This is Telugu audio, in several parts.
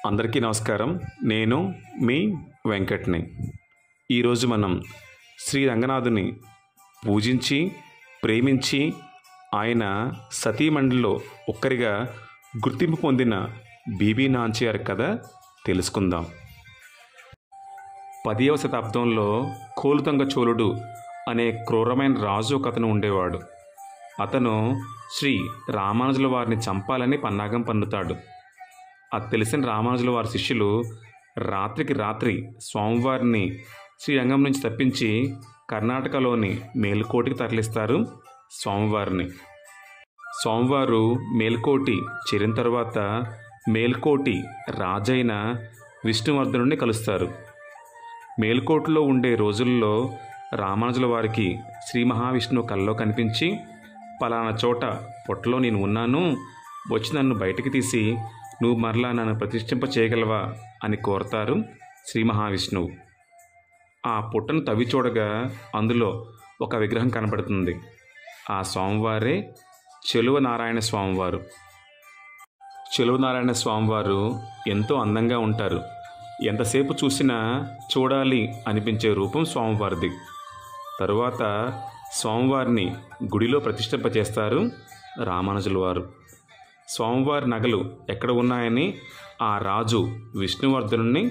అందరికీ నమస్కారం. నేను మీ వెంకట్ని. ఈరోజు మనం శ్రీ రంగనాథుని పూజించి ప్రేమించి ఆయన సతీమణిలో ఒక్కరిగా గుర్తింపు పొందిన బీబీ నాంచియార్ కథ తెలుసుకుందాం. 10వ శతాబ్దంలో కోలుతంగ చోళుడు అనే క్రూరమైన రాజు ఒకతను ఉండేవాడు. అతను శ్రీ రామానుజుల వారిని చంపాలని పన్నాగం పన్నుతాడు. అది తెలిసిన రామానుజుల వారి శిష్యులు రాత్రికి రాత్రి స్వామివారిని శ్రీరంగం నుంచి తప్పించి కర్ణాటకలోని మేల్కోటికి తరలిస్తారు. స్వామివారు మేల్కోటి చేరిన తర్వాత మేల్కోటి రాజైన విష్ణువర్ధనుడిని కలుస్తారు. మేల్కోటిలో ఉండే రోజుల్లో రామానుజుల వారికి శ్రీ మహావిష్ణువు కల్లో కనిపించి, పలానా చోట పొట్టలో నేను ఉన్నాను, వచ్చి నన్ను బయటికి తీసి నువ్వు మరలా నన్ను ప్రతిష్ఠింప చేయగలవా అని కోరతారు శ్రీ మహావిష్ణువు. ఆ పుట్టను తవ్వి చూడగా అందులో ఒక విగ్రహం కనబడుతుంది. ఆ స్వామివారే చెలువ నారాయణ స్వామివారు. చెలువ నారాయణ స్వామివారు ఎంతో అందంగా ఉంటారు. ఎంతసేపు చూసినా చూడాలి అనిపించే రూపం స్వామివారిది. తరువాత స్వామివారిని గుడిలో ప్రతిష్ఠింపచేస్తారు రామానుజుల వారు. స్వామివారి నగలు ఎక్కడ ఉన్నాయని ఆ రాజు విష్ణువర్ధనుడిని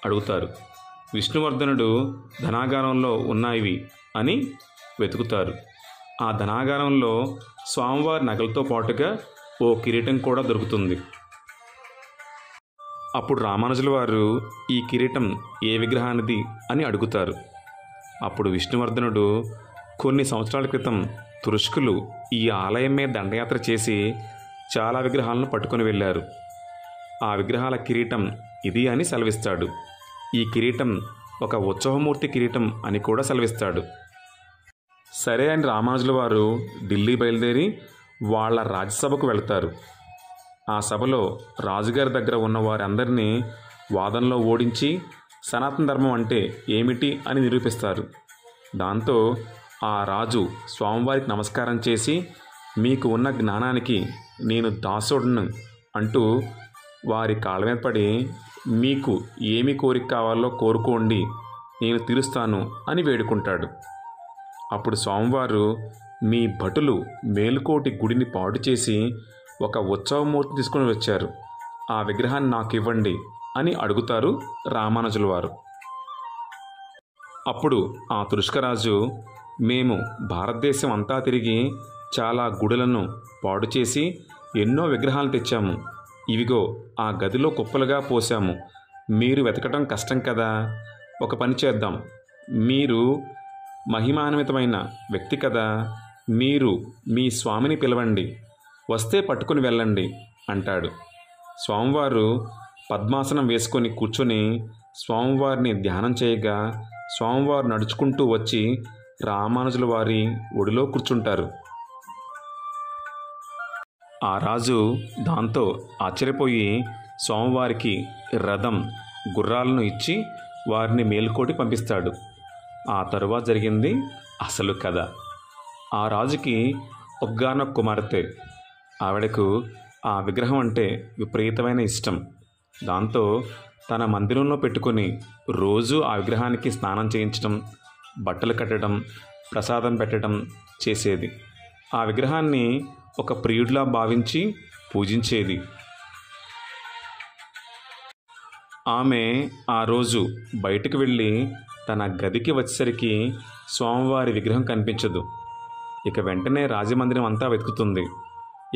అడుగుతారు. విష్ణువర్ధనుడు ధనాగారంలో ఉన్నాయి అని వెతుకుతారు. ఆ ధనాగారంలో స్వామివారి నగలతో పాటుగా ఓ కిరీటం కూడా దొరుకుతుంది. అప్పుడు రామానుజుల వారు ఈ కిరీటం ఏ విగ్రహానిది అని అడుగుతారు. అప్పుడు విష్ణువర్ధనుడు కొన్ని సంవత్సరాల క్రితం తురుష్కులు ఈ ఆలయం మీద దండయాత్ర చేసి చాలా విగ్రహాలను పట్టుకొని వెళ్ళారు. ఆ విగ్రహాల కిరీటం ఇది అని సెలవిస్తాడు. ఈ కిరీటం ఒక ఉత్సవమూర్తి కిరీటం అని కూడా సెలవిస్తాడు. సరే అని రామానుజుల వారు ఢిల్లీ బయలుదేరి వాళ్ళ రాజ్యసభకు వెళ్తారు. ఆ సభలో రాజుగారి దగ్గర ఉన్న వారందరినీ వాదనలో ఓడించి సనాతన ధర్మం అంటే ఏమిటి అని నిరూపిస్తారు. దాంతో ఆ రాజు స్వామివారికి నమస్కారం చేసి, మీకు ఉన్న జ్ఞానానికి నేను దాసుడును అంటూ వారి కాళ్ళ మీద పడి, మీకు ఏమి కోరిక కావాలో కోరుకోండి, నేను తీరుస్తాను అని వేడుకుంటాడు. అప్పుడు స్వామివారు, మీ భటులు మేలుకోటి గుడిని పాడు చేసి ఒక ఉత్సవమూర్తిని తీసుకుని వచ్చారు, ఆ విగ్రహాన్ని నాకు ఇవ్వండి అని అడుగుతారు రామానుజుల వారు. అప్పుడు ఆ తురుష్కరాజు, మేము భారతదేశం అంతా తిరిగి చాలా గుడులను పాడు చేసి ఎన్నో విగ్రహాలు తెచ్చాము, ఇవిగో ఆ గదిలో కుప్పలుగా పోసాము, మీరు వెతకటం కష్టం కదా, ఒక పని చేద్దాం, మీరు మహిమాన్వితమైన వ్యక్తి కదా, మీరు మీ స్వామిని పిలవండి, వస్తే పట్టుకుని వెళ్ళండి అంటాడు. స్వామివారు పద్మాసనం వేసుకొని కూర్చొని స్వామివారిని ధ్యానం చేయగా స్వామివారు నడుచుకుంటూ వచ్చి రామానుజుల వారి ఒడిలో కూర్చుంటారు. ఆ రాజు దాంతో ఆశ్చర్యపోయి స్వామివారికి రథం, గుర్రాలను ఇచ్చి వారిని మేల్కోటి పంపిస్తాడు. ఆ తరువాత జరిగింది అసలు కథ. ఆ రాజుకి ఒక్కగానొక్క కుమార్తె. ఆవిడకు ఆ విగ్రహం అంటే విపరీతమైన ఇష్టం. దాంతో తన మందిరంలో పెట్టుకొని రోజు ఆ విగ్రహానికి స్నానం చేయించడం, బట్టలు కట్టడం, ప్రసాదం పెట్టడం చేసేది. ఆ విగ్రహాన్ని ఒక ప్రియుడిలా భావించి పూజించేది. ఆమె ఆ రోజు బయటకు వెళ్ళి తన గదికి వచ్చేసరికి స్వామివారి విగ్రహం కనిపించదు. ఇక వెంటనే రాజమందిరం అంతా వెతుకుతుంది,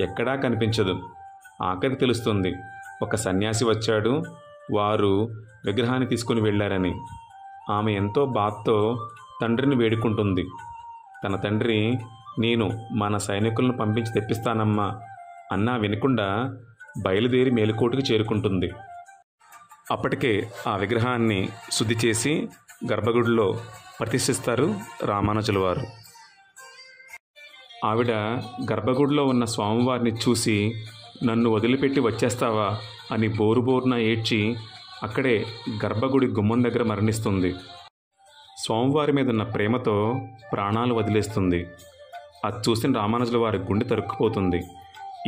ఎక్కడా కనిపించదు. ఆఖరికి తెలుస్తుంది, ఒక సన్యాసి వచ్చాడు, వారు విగ్రహాన్ని తీసుకుని వెళ్ళారని. ఆమె ఎంతో బాధతో తండ్రిని వేడుకుంటుంది. తన తండ్రి, నేను మన సైనికులను పంపించి తెప్పిస్తానమ్మా అన్నా వినకుండా బయలుదేరి మేలుకోటికి చేరుకుంటుంది. అప్పటికే ఆ విగ్రహాన్ని శుద్ధి చేసి గర్భగుడిలో ప్రతిష్ఠిస్తారు రామానుజుల వారు. ఆవిడ గర్భగుడిలో ఉన్న స్వామివారిని చూసి, నన్ను వదిలిపెట్టి వచ్చేస్తావా అని బోరుబోరున ఏడ్చి అక్కడే గర్భగుడి గుమ్మం దగ్గర మరణిస్తుంది. స్వామివారి మీద ఉన్న ప్రేమతో ప్రాణాలు వదిలేస్తుంది. అది చూసిన రామానుజుల వారి గుండె తరుక్కుపోతుంది.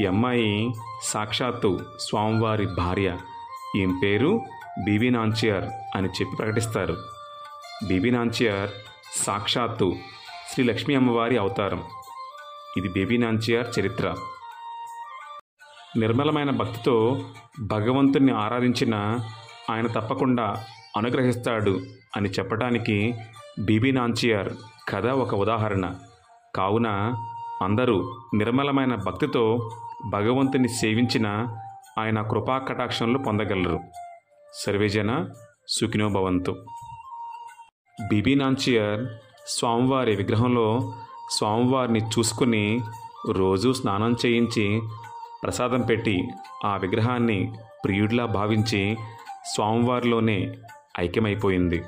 ఈ అమ్మాయి సాక్షాత్తు స్వామివారి భార్య. ఈమె పేరు బీబీ నాంచియార్ అని చెప్పి ప్రకటిస్తారు. బీబీ నాంచియార్ సాక్షాత్తు శ్రీ లక్ష్మీ అమ్మవారి అవతారం. ఇది బీబీ నాంచియార్ చరిత్ర. నిర్మలమైన భక్తితో భగవంతుణ్ణి ఆరాధించిన ఆయన తప్పకుండా అనుగ్రహిస్తాడు అని చెప్పడానికి బీబీ నాంచియార్ కథ ఒక ఉదాహరణ. కావున అందరూ నిర్మలమైన భక్తితో భగవంతుని సేవించిన ఆయన కృపా కటాక్షంలో పొందగలరు. సర్వేజన సుఖినో భవంతు. బీబీ నాంచియార్ స్వామివారి విగ్రహంలో స్వామివారిని చూసుకుని రోజూ స్నానం చేయించి ప్రసాదం పెట్టి ఆ విగ్రహాన్ని ప్రియుడిలా భావించి స్వామివారిలోనే ఐక్యమైపోయింది.